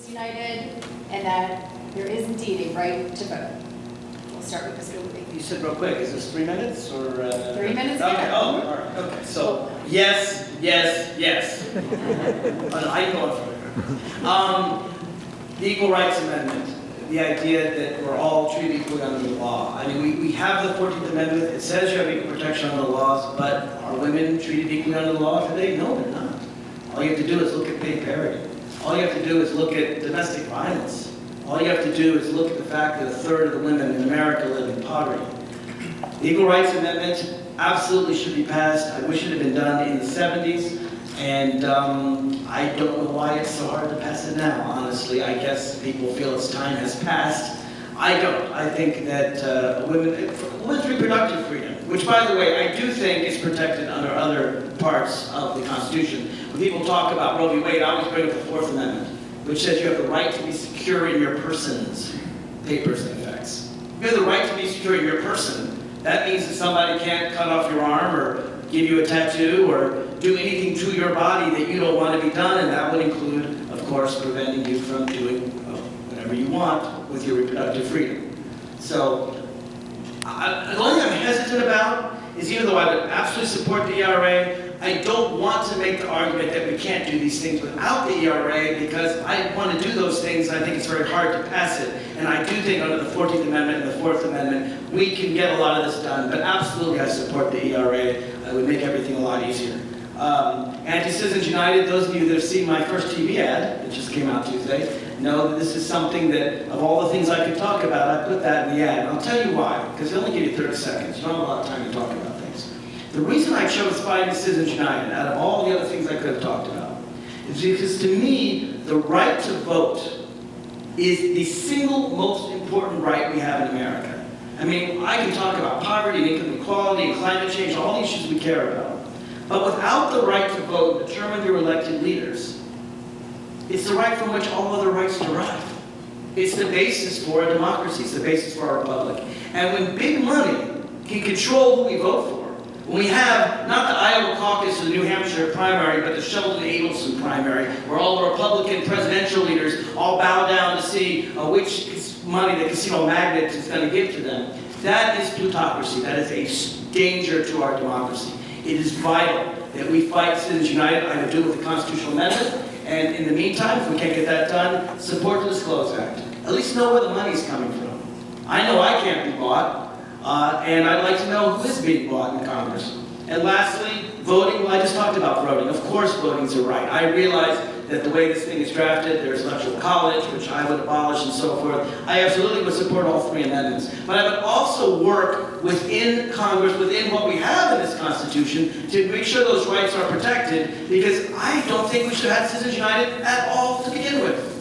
Citizens United, and that there is indeed a right to vote. We'll start with Mr. Levine. You said real quick, is this 3 minutes or? 3 minutes, Okay, yeah. oh, all right, okay. So, yes, yes, yes. I can go on further. The Equal Rights Amendment, the idea that we're all treated equally under the law. I mean, we have the 14th Amendment. It says you have equal protection under the laws, but are women treated equally under the law today? No, they're not. All you have to do is look at pay parity. All you have to do is look at domestic violence. All you have to do is look at the fact that a third of the women in America live in poverty. The Equal Rights Amendment absolutely should be passed. I wish it had been done in the 70s. And I don't know why it's so hard to pass it now, honestly. I guess people feel its time has passed. I don't. I think that women's reproductive freedom, which, by the way, I do think is protected under other parts of the Constitution. When people talk about Roe v. Wade, I always bring up the Fourth Amendment, which says you have the right to be secure in your persons, papers and effects. You have the right to be secure in your person. That means that somebody can't cut off your arm or give you a tattoo or do anything to your body that you don't want to be done, and that would include, of course, preventing you from doing whatever you want with your reproductive freedom. So, the only thing I'm hesitant about is, even though I would absolutely support the ERA, I don't want to make the argument that we can't do these things without the ERA, because I want to do those things, and I think it's very hard to pass it. And I do think under the 14th Amendment and the 4th Amendment, we can get a lot of this done, but absolutely I support the ERA. It would make everything a lot easier. Anti-Citizens United, those of you that have seen my first TV ad, that just came out Tuesday, know that this is something that, of all the things I could talk about, I put that in the ad. And I'll tell you why, because they only give you 30 seconds. You don't have a lot of time to talk about things. The reason I chose fighting Citizens United, out of all the other things I could have talked about, is because to me, the right to vote is the single most important right we have in America. I mean, I can talk about poverty and income equality and climate change, all the issues we care about. But without the right to vote and determine your elected leaders, it's the right from which all other rights derive. It's the basis for a democracy. It's the basis for our republic. And when big money can control who we vote for, when we have not the Iowa caucus or the New Hampshire primary, but the Sheldon-Adelson primary, where all the Republican presidential leaders all bow down to see which money the casino magnate is going to give to them, that is plutocracy. That is a danger to our democracy. It is vital that we fight Citizens United. I would do it with the constitutional amendment. And in the meantime, if we can't get that done, support the Disclose Act. At least know where the money's coming from. I know I can't be bought, and I'd like to know who is being bought in Congress. And lastly, voting. Well, I just talked about voting. Of course voting's a right. I realize that the way this thing is drafted, there's electoral college, which I would abolish and so forth. I absolutely would support all 3 amendments. But I would also work within Congress, within what we have in this Constitution, to make sure those rights are protected, because I don't think we should have Citizens United at all to begin with.